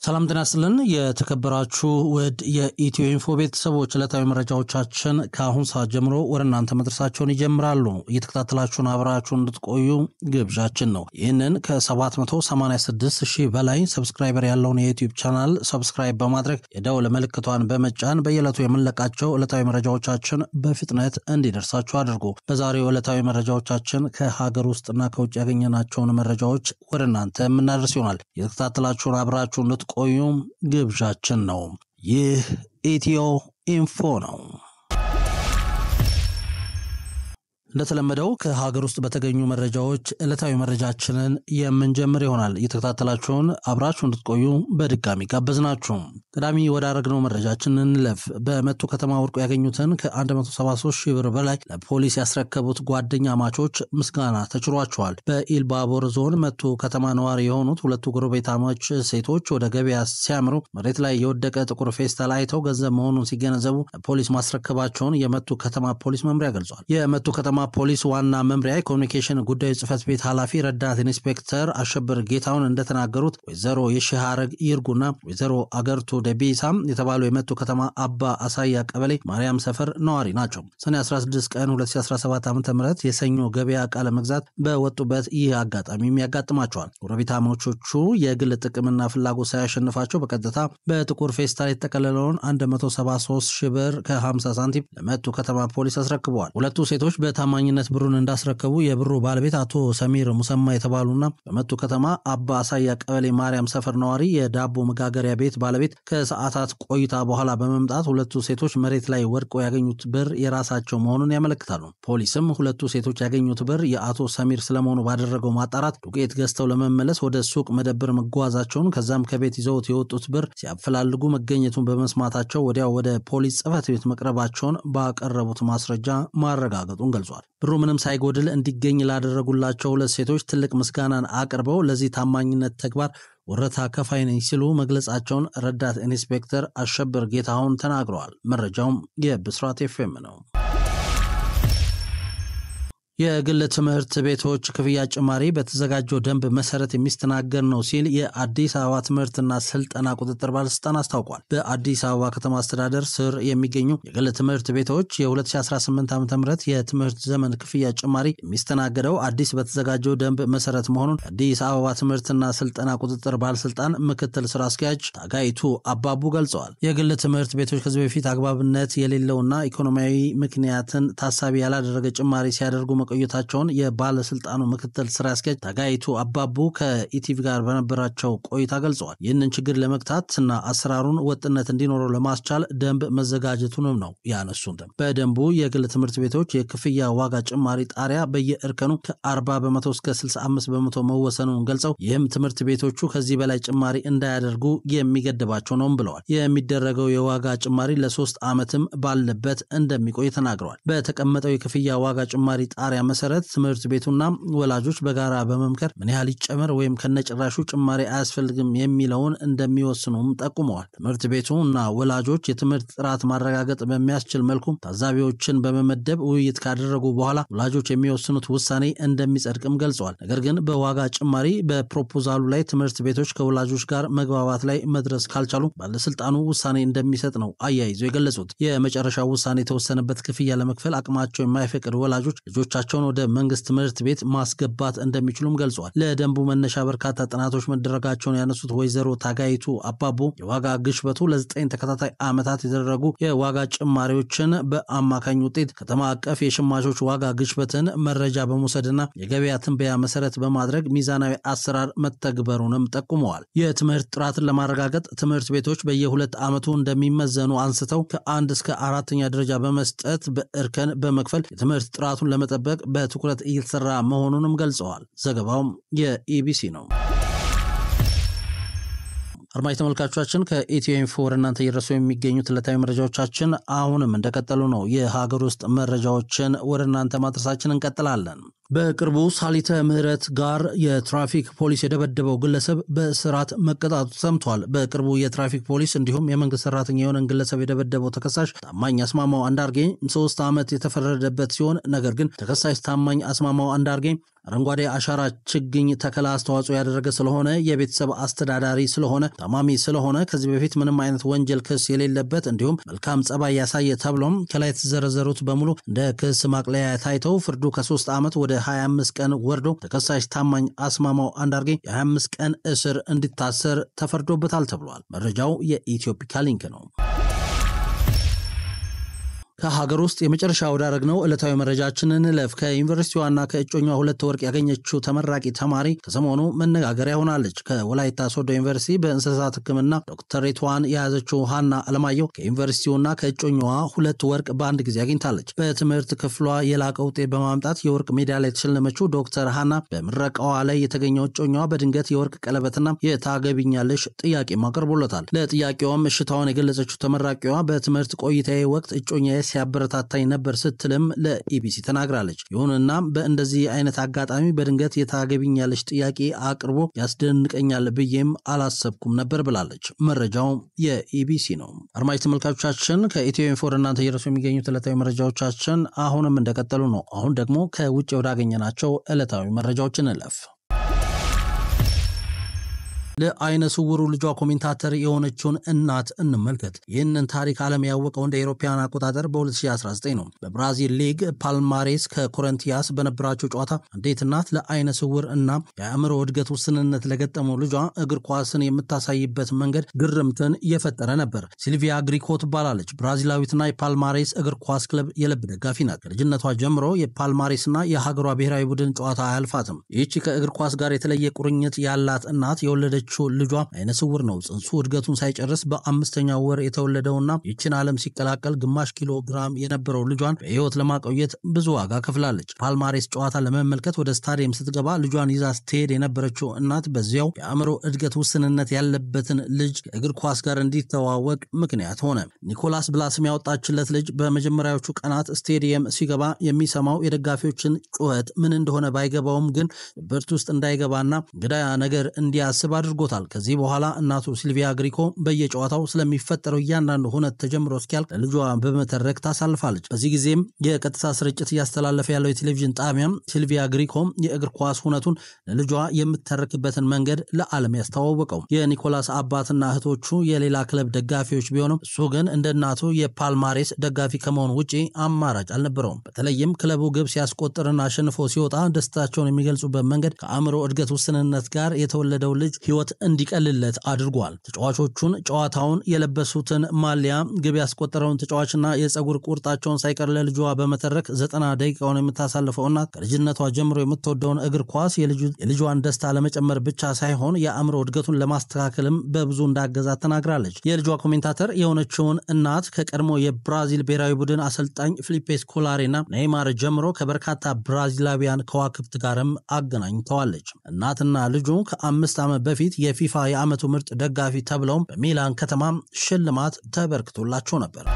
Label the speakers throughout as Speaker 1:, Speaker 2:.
Speaker 1: ሰላም ጤና ይስጥልን የተከበራችሁ ውድ የኢትዮ ኢንፎ ቤተሰቦች ዕለታዊ መረጃዎቻችን ከአሁን ሰዓት ጀምሮ ወደ እናንተ መድረሳቸውን ይጀምራሉ። እየተከታተላችሁን አብራችሁን እንድትቆዩ ግብዣችን ነው። ይህንን ከ786,000 በላይ ሰብስክራይበር ያለውን የዩቲዩብ ቻናል ሰብስክራይብ በማድረግ የደወል ምልክቷን በመጫን በየዕለቱ የምንለቃቸው ዕለታዊ መረጃዎቻችን በፍጥነት እንዲደርሳችሁ አድርጉ። በዛሬው ዕለታዊ መረጃዎቻችን ከሀገር ውስጥና ከውጭ ያገኘናቸውን መረጃዎች ወደ እናንተ የምናደርስ ይሆናል። እየተከታተላችሁን አብራችሁን ቆዩም ግብዣችን ነው። ይህ ኢትዮ ኢንፎ ነው። እንደተለመደው ከሀገር ውስጥ በተገኙ መረጃዎች ዕለታዊ መረጃችንን የምንጀምር ይሆናል። እየተከታተላችሁን አብራችሁ እንድትቆዩ በድጋሚ ጋበዝናችሁ። ቀዳሚ ወዳረግነው መረጃችንን እንለፍ። በመቱ ከተማ ወርቆ ያገኙትን ከ173,000 ብር በላይ ለፖሊስ ያስረከቡት ጓደኛ ማቾች ምስጋና ተችሯቸዋል። በኢልባቦር ዞን መቱ ከተማ ነዋሪ የሆኑት ሁለቱ ጎረቤታሞች ሴቶች ወደ ገበያ ሲያምሩ መሬት ላይ የወደቀ ጥቁር ፌስታል አይተው ገንዘብ መሆኑን ሲገነዘቡ ፖሊስ ማስረከባቸውን የመቱ ከተማ ፖሊስ መምሪያ ገልጿል። የመቱ ከተማ ፖሊስ ዋና መምሪያ ኮሙኒኬሽን ጉዳዮች ጽሕፈት ቤት ኃላፊ ረዳት ኢንስፔክተር አሸብር ጌታውን እንደተናገሩት ወይዘሮ የሺሃረግ ይርጉና ወይዘሮ አገርቱ ደቢሳም የተባሉ የመቱ ከተማ አባ አሳያ ቀበሌ ማርያም ሰፈር ነዋሪ ናቸው። ሰኔ 16 ቀን 2017 ዓ.ም የሰኞ ገበያ ዕቃ ለመግዛት በወጡበት ይህ አጋጣሚም ያጋጥማቸዋል። ጎረቤታሞቹ የግል ጥቅምና ፍላጎት ሳያሸንፋቸው በቀጥታ በጥቁር ፌስታል የተጠቀለለውን 173,000 ብር ከ50 ሳንቲም ለመቱ ከተማ ፖሊስ አስረክበዋል። ሁለቱ ሴቶች በታማኝነት ብሩን እንዳስረከቡ የብሩ ባለቤት አቶ ሰሚር ሙሰማ የተባሉና በመቱ ከተማ አባ አሳያ ቀበሌ ማርያም ሰፈር ነዋሪ የዳቦ መጋገሪያ ቤት ባለቤት ከሰዓታት ቆይታ በኋላ በመምጣት ሁለቱ ሴቶች መሬት ላይ ወድቀው ያገኙት ብር የራሳቸው መሆኑን ያመለክታሉ። ፖሊስም ሁለቱ ሴቶች ያገኙት ብር የአቶ ሰሚር ስለመሆኑ ባደረገው ማጣራት ዱቄት ገዝተው ለመመለስ ወደ ሱቅ መደብር መጓዛቸውን ከዛም ከቤት ይዘውት የወጡት ብር ሲያፈላልጉ መገኘቱን በመስማታቸው ወዲያው ወደ ፖሊስ ጽሕፈት ቤት መቅረባቸውን ባቀረቡት ማስረጃ ማረጋገጡን ገልጿል። ብሩ ምንም ሳይጎድል እንዲገኝ ላደረጉላቸው ሁለት ሴቶች ትልቅ ምስጋናን አቅርበው ለዚህ ታማኝነት ተግባር ወረታ ከፋይ ነኝ ሲሉ መግለጻቸውን ረዳት ኢንስፔክተር አሸብር ጌታውን ተናግረዋል። መረጃውም የብስራት ኤፍኤም ነው። የግል ትምህርት ቤቶች ክፍያ ጭማሪ በተዘጋጀው ደንብ መሰረት የሚስተናገድ ነው ሲል የአዲስ አበባ ትምህርትና ስልጠና ቁጥጥር ባለስልጣን አስታውቋል። በአዲስ አበባ ከተማ አስተዳደር ስር የሚገኙ የግል ትምህርት ቤቶች የ2018 ዓ.ም የትምህርት ዘመን ክፍያ ጭማሪ የሚስተናገደው አዲስ በተዘጋጀው ደንብ መሰረት መሆኑን የአዲስ አበባ ትምህርትና ስልጠና ቁጥጥር ባለስልጣን ምክትል ስራ አስኪያጅ ታጋይቱ አባቡ ገልጸዋል። የግል ትምህርት ቤቶች ከዚህ በፊት አግባብነት የሌለውና ኢኮኖሚያዊ ምክንያትን ታሳቢ ያላደረገ ጭማሪ ሲያደርጉ ቆይታቸውን የባለስልጣኑ ምክትል ስራ አስኪያጅ ታጋይቱ አባቡ ከኢቲቪ ጋር በነበራቸው ቆይታ ገልጸዋል። ይህንን ችግር ለመግታትና አሰራሩን ወጥነት እንዲኖረው ለማስቻል ደንብ መዘጋጀቱንም ነው ያነሱት። በደንቡ የግል ትምህርት ቤቶች የክፍያ ዋጋ ጭማሪ ጣሪያ በየእርከኑ ከ40% እስከ 65% መወሰኑን ገልጸው ይህም ትምህርት ቤቶቹ ከዚህ በላይ ጭማሪ እንዳያደርጉ የሚገድባቸው ነው ብለዋል። የሚደረገው የዋጋ ጭማሪ ለ3 ዓመትም ባለበት እንደሚቆይ ተናግረዋል። በተቀመጠው የክፍያ ዋጋ ጭማሪ ጣሪያ መሰረት ትምህርት ቤቱና ወላጆች በጋራ በመምከር ምን ያህል ይጨመር ወይም ከነጭራሹ ጭማሪ አያስፈልግም የሚለውን እንደሚወስኑም ጠቁመዋል። ትምህርት ቤቱና ወላጆች የትምህርት ጥራት ማረጋገጥ በሚያስችል መልኩ ታዛቢዎችን በመመደብ ውይይት ካደረጉ በኋላ ወላጆች የሚወስኑት ውሳኔ እንደሚጸድቅም ገልጸዋል። ነገር ግን በዋጋ ጭማሪ በፕሮፖዛሉ ላይ ትምህርት ቤቶች ከወላጆች ጋር መግባባት ላይ መድረስ ካልቻሉ ባለስልጣኑ ውሳኔ እንደሚሰጥ ነው አያይዘው የገለጹት። የመጨረሻው ውሳኔ የተወሰነበት ክፍያ ለመክፈል አቅማቸው የማይፈቅድ ወላጆች ልጆቻቸውን ወደ መንግስት ትምህርት ቤት ማስገባት እንደሚችሉም ገልጸዋል። ለደንቡ መነሻ በርካታ ጥናቶች መደረጋቸውን ያነሱት ወይዘሮ ታጋይቱ አባቡ የዋጋ ግሽበቱ ለ9 ተከታታይ ዓመታት የተደረጉ የዋጋ ጭማሪዎችን በአማካኝ ውጤት ከተማ አቀፍ የሸማቾች ዋጋ ግሽበትን መረጃ በመውሰድና የገበያ ትንበያ መሰረት በማድረግ ሚዛናዊ አሰራር መተግበሩንም ጠቁመዋል። የትምህርት ጥራትን ለማረጋገጥ ትምህርት ቤቶች በየ2 ዓመቱ እንደሚመዘኑ አንስተው ከ1 እስከ 4ኛ ደረጃ በመስጠት በእርከን በመክፈል የትምህርት ጥራቱን ለመጠበቅ በትኩረት እየተሰራ መሆኑንም ገልጸዋል። ዘገባውም የኢቢሲ ነው። አድማጭ ተመልካቾቻችን ከኢትዮ ኢንፎ ወደ እናንተ እየደረሱ የሚገኙት ዕለታዊ መረጃዎቻችን አሁንም እንደቀጠሉ ነው። የሀገር ውስጥ መረጃዎችን ወደ እናንተ ማድረሳችን እንቀጥላለን። በቅርቡ ሳሊተ ምህረት ጋር የትራፊክ ፖሊስ የደበደበው ግለሰብ በእስራት መቀጣቱ ሰምቷል። በቅርቡ የትራፊክ ፖሊስ እንዲሁም የመንግስት ሰራተኛ የሆነን ግለሰብ የደበደበው ተከሳሽ ታማኝ አስማማው አንዳርጌ 3 ዓመት የተፈረደበት ሲሆን ነገር ግን ተከሳሽ ታማኝ አስማማው አንዳርጌ አረንጓዴ አሻራ ችግኝ ተከላ አስተዋጽኦ ያደረገ ስለሆነ የቤተሰብ አስተዳዳሪ ስለሆነ ታማሚ ስለሆነ ከዚህ በፊት ምንም አይነት ወንጀል ክስ የሌለበት እንዲሁም መልካም ጸባይ ያሳየ ተብሎም ከላይ የተዘረዘሩት በሙሉ እንደ ክስ ማቅለያ ታይተው ፍርዱ ከ3 ዓመት ወደ 25 ቀን ወርዶ ተከሳሽ ታማኝ አስማማው አንዳርጌ የ25 ቀን እስር እንዲታሰር ተፈርዶበታል ተብሏል። መረጃው የኢትዮፒካ ሊንክ ነው። ከሀገር ውስጥ የመጨረሻ ወዳረግነው ዕለታዊ መረጃችንን ለፍ ከዩኒቨርሲቲዋና ከእጮኛዋ 2 ወርቅ ያገኘችው ተመራቂ ተማሪ ከሰሞኑ መነጋገሪያ ሆናለች። ከወላይታ ሶዶ ዩኒቨርሲቲ በእንስሳት ሕክምና ዶክተሬቷን የያዘችው ሃና አለማየሁ ከዩኒቨርሲቲውና ከእጮኛዋ 2 ወርቅ በአንድ ጊዜ አግኝታለች። በትምህርት ክፍሏ የላቀ ውጤት በማምጣት የወርቅ ሜዳሊያ የተሸለመችው ዶክተር ሃና በምረቃዋ ላይ የተገኘው እጮኛዋ በድንገት የወርቅ ቀለበትና የታገቢኛለሽ ጥያቄ ማቀርቦለታል። ለጥያቄዋም እሽታዋን የገለጸችው ተመራቂዋ በትምህርት ቆይታዬ ወቅት እጮኛዬ ሲያበረታታኝ ነበር ስትልም ለኢቢሲ ተናግራለች። ይሁንና በእንደዚህ አይነት አጋጣሚ በድንገት የታገቢኛለሽ ጥያቄ አቅርቦ ያስደንቀኛል ብዬም አላሰብኩም ነበር ብላለች። መረጃው የኢቢሲ ነው። አድማጭ ተመልካቾቻችን ከኢትዮ ኢንፎ እናንተ እየደረሱ የሚገኙት ዕለታዊ መረጃዎቻችን አሁንም እንደቀጠሉ ነው። አሁን ደግሞ ከውጭ ወዳገኘናቸው ዕለታዊ መረጃዎችን እንለፍ። ለአይነ ስውሩ ልጇ ኮሜንታተር የሆነችውን እናት እንመልከት። ይህንን ታሪክ ዓለም ያወቀው እንደ አውሮፓውያን አቆጣጠር በ2019 ነው። በብራዚል ሊግ ፓልማሬስ ከኮረንቲያስ በነበራቸው ጨዋታ አንዲት እናት ለአይነ ስውር እና የአእምሮ እድገት ውስንነት ለገጠመው ልጇ እግር ኳስን የምታሳይበት መንገድ ግርምትን እየፈጠረ ነበር። ሲልቪያ ግሪኮ ትባላለች። ብራዚላዊትና የፓልማሬስ እግር ኳስ ክለብ የልብ ደጋፊ ናት። ከልጅነቷ ጀምሮ የፓልማሬስና የሀገሯ ብሔራዊ ቡድን ጨዋታ አያልፋትም። ይህቺ ከእግር ኳስ ጋር የተለየ ቁርኝት ያላት እናት የወለደች ልጇ አይነ ስውር ነው። ጽንሱ እድገቱን ሳይጨርስ በ5ኛው ወር የተወለደውና ይችን ዓለም ሲቀላቀል ግማሽ ኪሎ ግራም የነበረው ልጇን በህይወት ለማቆየት ብዙ ዋጋ ከፍላለች። ፓልማሬስ ጨዋታ ለመመልከት ወደ ስታዲየም ስትገባ ልጇን ይዛ ስትሄድ የነበረችው እናት በዚያው የአእምሮ እድገት ውስንነት ያለበትን ልጅ ከእግር ኳስ ጋር እንዲተዋወቅ ምክንያት ሆነ። ኒኮላስ ብላ ስም ያወጣችለት ልጅ በመጀመሪያዎቹ ቀናት ስታዲየም ሲገባ የሚሰማው የደጋፊዎችን ጩኸት ምን እንደሆነ ባይገባውም ግን ብርት ውስጥ እንዳይገባና እንግዳ ነገር እንዲያስብ አድርጎታል። ከዚህ በኋላ እናቱ ሲልቪያ ግሪኮ በየጨዋታው ስለሚፈጠረው እያንዳንዱ ሁነት ተጀምሮ እስኪያልቅ ለልጇ በመተረክ ታሳልፋለች። በዚህ ጊዜም የቀጥታ ስርጭት እያስተላለፈ ያለው የቴሌቪዥን ጣቢያም ሲልቪያ ግሪኮ የእግር ኳስ ሁነቱን ለልጇ የምትተረክበትን መንገድ ለዓለም ያስተዋወቀው። የኒኮላስ አባትና እህቶቹ የሌላ ክለብ ደጋፊዎች ቢሆኑም እሱ ግን እንደ እናቱ የፓልማሬስ ደጋፊ ከመሆኑ ውጪ አማራጭ አልነበረውም። በተለይም ክለቡ ግብ ሲያስቆጥርና አሸንፎ ሲወጣ ደስታቸውን የሚገልጹበት መንገድ ከአእምሮ እድገት ውስንነት ጋር የተወለደው ልጅ ህይወት እንዲቀልለት አድርጓል። ተጫዋቾቹን ጨዋታውን የለበሱትን ማሊያ ግብ ያስቆጠረውን ተጫዋችና የፀጉር ቁርጣቸውን ሳይቀር ለልጇ በመተረክ 90 ደቂቃውን የምታሳልፈውና ከልጅነቷ ጀምሮ የምትወደውን እግር ኳስ የልጇን ደስታ ለመጨመር ብቻ ሳይሆን የአእምሮ እድገቱን ለማስተካከልም በብዙ እንዳገዛት ተናግራለች። የልጇ ኮሜንታተር የሆነችውን እናት ከቀድሞ የብራዚል ብሔራዊ ቡድን አሰልጣኝ ፊሊፔ ስኮላሪና ኔይማር ጀምሮ ከበርካታ ብራዚላዊያን ከዋክብት ጋርም አገናኝተዋለች። እናትና ልጁ ከ5 ዓመት በፊት የፊፋ የዓመቱ ምርጥ ደጋፊ ተብለው በሚላን ከተማ ሽልማት ተበርክቶላቸው ነበር።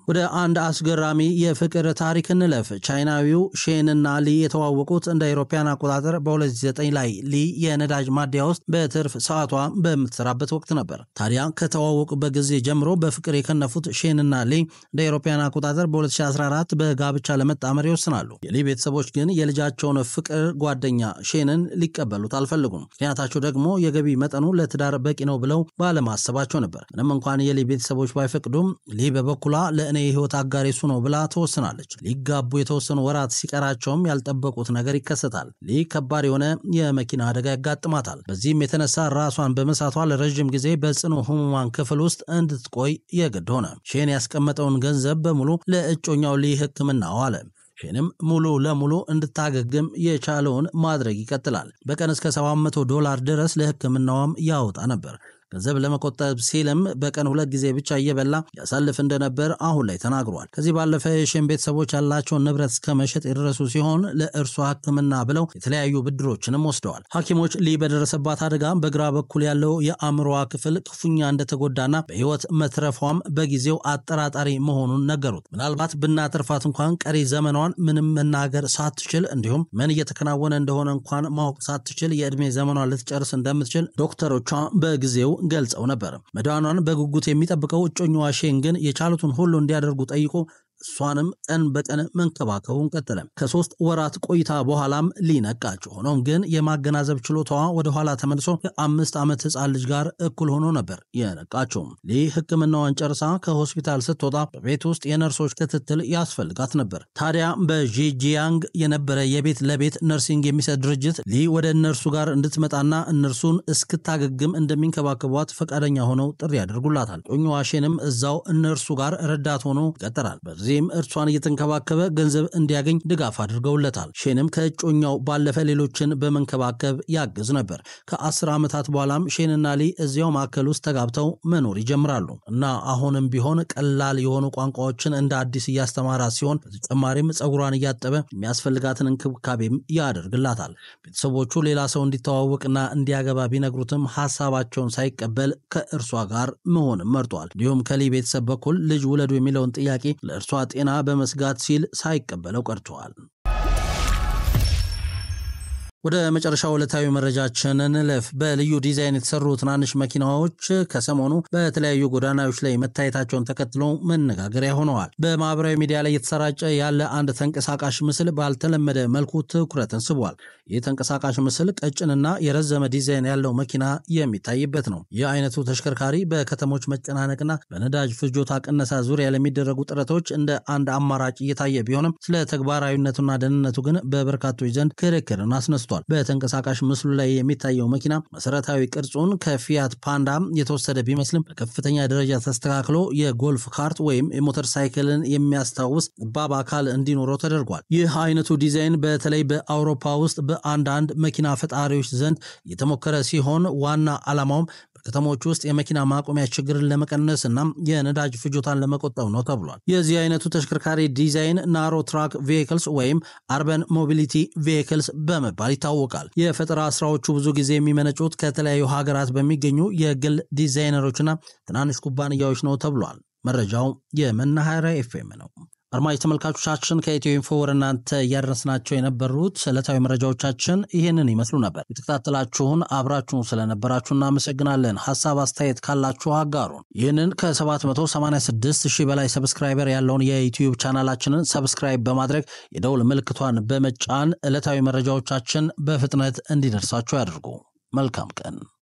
Speaker 1: ወደ አንድ አስገራሚ የፍቅር ታሪክ እንለፍ። ቻይናዊው ሼንና ሊ የተዋወቁት እንደ አውሮፓውያን አቆጣጠር በ2009 ላይ ሊ የነዳጅ ማደያ ውስጥ በትርፍ ሰዓቷ በምትሰራበት ወቅት ነበር። ታዲያ ከተዋወቁበት ጊዜ ጀምሮ በፍቅር የከነፉት ሼንና ሊ እንደ አውሮፓውያን አቆጣጠር በ2014 በጋብቻ ለመጣመር ይወስናሉ። የሊ ቤተሰቦች ግን የልጃቸውን ፍቅር ጓደኛ ሼንን ሊቀበሉት አልፈልጉም። ምክንያታቸው ደግሞ የገቢ መጠኑ ለትዳር በቂ ነው ብለው ባለማሰባቸው ነበር። ምንም እንኳን የሊ ቤተሰቦች ባይፈቅዱም ሊ በበኩሏ እኔ ህይወት አጋሪ እሱ ነው ብላ ተወስናለች። ሊጋቡ የተወሰኑ ወራት ሲቀራቸውም ያልጠበቁት ነገር ይከሰታል። ከባድ የሆነ የመኪና አደጋ ያጋጥማታል። በዚህም የተነሳ ራሷን በመሳቷ ለረጅም ጊዜ በጽኑ ህሙማን ክፍል ውስጥ እንድትቆይ የግድ ሆነ። ሼን ያስቀመጠውን ገንዘብ በሙሉ ለእጮኛው ሕክምና ዋለ። ሼንም ሙሉ ለሙሉ እንድታገግም የቻለውን ማድረግ ይቀጥላል። በቀን እስከ $700 ድረስ ለሕክምናዋም ያወጣ ነበር። ገንዘብ ለመቆጠብ ሲልም በቀን 2 ጊዜ ብቻ እየበላ ያሳልፍ እንደነበር አሁን ላይ ተናግሯል። ከዚህ ባለፈ የሼን ቤተሰቦች ያላቸውን ንብረት እስከ መሸጥ የደረሱ ሲሆን ለእርሷ ሕክምና ብለው የተለያዩ ብድሮችንም ወስደዋል። ሐኪሞች ሊ በደረሰባት አደጋ በግራ በኩል ያለው የአእምሮዋ ክፍል ክፉኛ እንደተጎዳና በህይወት መትረፏም በጊዜው አጠራጣሪ መሆኑን ነገሩት። ምናልባት ብናተርፋት እንኳን ቀሪ ዘመኗን ምንም መናገር ሳትችል እንዲሁም ምን እየተከናወነ እንደሆነ እንኳን ማወቅ ሳትችል የእድሜ ዘመኗን ልትጨርስ እንደምትችል ዶክተሮቿ በጊዜው ገልጸው ነበር። መዳኗን በጉጉት የሚጠብቀው እጮኛዋ ሼን ግን የቻሉትን ሁሉ እንዲያደርጉ ጠይቆ እሷንም ቀን በቀን መንከባከቡን ቀጠለ። ከ3 ወራት ቆይታ በኋላም ሊነቃች ሆኖም ግን የማገናዘብ ችሎታዋ ወደ ኋላ ተመልሶ ከ5 ዓመት ህፃን ልጅ ጋር እኩል ሆኖ ነበር የነቃችው። ሕክምናዋን ጨርሳ ከሆስፒታል ስትወጣ በቤት ውስጥ የነርሶች ክትትል ያስፈልጋት ነበር። ታዲያ በጂጂያንግ የነበረ የቤት ለቤት ነርሲንግ የሚሰጥ ድርጅት ወደ እነርሱ ጋር እንድትመጣና እነርሱን እስክታገግም እንደሚንከባከቧት ፈቃደኛ ሆነው ጥሪ ያደርጉላታል። ጮኛዋ ሼንም እዛው እነርሱ ጋር ረዳት ሆኖ ይቀጥራል። በዚህም እርሷን እየተንከባከበ ገንዘብ እንዲያገኝ ድጋፍ አድርገውለታል። ሼንም ከጮኛው ባለፈ ሌሎችን በመንከባከብ ያግዝ ነበር። ከ10 ዓመታት በኋላም ሼንና ሊ እዚያው ማዕከል ውስጥ ተጋብተው መኖር ይጀምራሉ እና አሁንም ቢሆን ቀላል የሆኑ ቋንቋዎችን እንደ አዲስ እያስተማራት ሲሆን በተጨማሪም ጸጉሯን እያጠበ የሚያስፈልጋትን እንክብካቤም ያደርግላታል። ቤተሰቦቹ ሌላ ሰው እንዲተዋወቅና እንዲያገባ ቢነግሩትም ሐሳባቸውን ሳይቀበል ከእርሷ ጋር መሆን መርጧል። እንዲሁም ከሊ ቤተሰብ በኩል ልጅ ውለዱ የሚለውን ጥያቄ ለእርሷ ጤና በመስጋት ሲል ሳይቀበለው ቀርቷል። ወደ መጨረሻው ዕለታዊ መረጃችን እንለፍ። በልዩ ዲዛይን የተሰሩ ትናንሽ መኪናዎች ከሰሞኑ በተለያዩ ጎዳናዎች ላይ መታየታቸውን ተከትሎ መነጋገሪያ ሆነዋል። በማህበራዊ ሚዲያ ላይ የተሰራጨ ያለ አንድ ተንቀሳቃሽ ምስል ባልተለመደ መልኩ ትኩረትን ስቧል። ይህ ተንቀሳቃሽ ምስል ቀጭንና የረዘመ ዲዛይን ያለው መኪና የሚታይበት ነው። ይህ አይነቱ ተሽከርካሪ በከተሞች መጨናነቅና በነዳጅ ፍጆታ ቅነሳ ዙሪያ ለሚደረጉ ጥረቶች እንደ አንድ አማራጭ እየታየ ቢሆንም ስለ ተግባራዊነቱና ደህንነቱ ግን በበርካቶች ዘንድ ክርክርን አስነስቷል። በተንቀሳቃሽ ምስሉ ላይ የሚታየው መኪና መሰረታዊ ቅርጹን ከፊያት ፓንዳ የተወሰደ ቢመስልም በከፍተኛ ደረጃ ተስተካክሎ የጎልፍ ካርት ወይም የሞተር ሳይክልን የሚያስታውስ ጠባብ አካል እንዲኖረው ተደርጓል። ይህ አይነቱ ዲዛይን በተለይ በአውሮፓ ውስጥ በአንዳንድ መኪና ፈጣሪዎች ዘንድ የተሞከረ ሲሆን ዋና ዓላማውም ከተሞች ውስጥ የመኪና ማቆሚያ ችግርን ለመቀነስና የነዳጅ ፍጆታን ለመቆጠብ ነው ተብሏል። የዚህ አይነቱ ተሽከርካሪ ዲዛይን ናሮ ትራክ ቬሂክልስ ወይም አርበን ሞቢሊቲ ቬሂክልስ በመባል ይታወቃል። የፈጠራ ስራዎቹ ብዙ ጊዜ የሚመነጩት ከተለያዩ ሀገራት በሚገኙ የግል ዲዛይነሮችና ትናንሽ ኩባንያዎች ነው ተብሏል። መረጃው የመናኸሪያ ኤፍኤም ነው። አድማጭ ተመልካቾቻችን ከኢትዮ ኢንፎ ወደ እናንተ ያደረስናቸው የነበሩት ዕለታዊ መረጃዎቻችን ይሄንን ይመስሉ ነበር። የተከታተላችሁን አብራችሁን ስለነበራችሁ እናመሰግናለን። ሐሳብ አስተያየት ካላችሁ አጋሩን። ይህንን ከ786,000 በላይ ሰብስክራይበር ያለውን የዩቲዩብ ቻናላችንን ሰብስክራይብ በማድረግ የደውል ምልክቷን በመጫን ዕለታዊ መረጃዎቻችን በፍጥነት እንዲደርሳችሁ ያድርጉ። መልካም ቀን።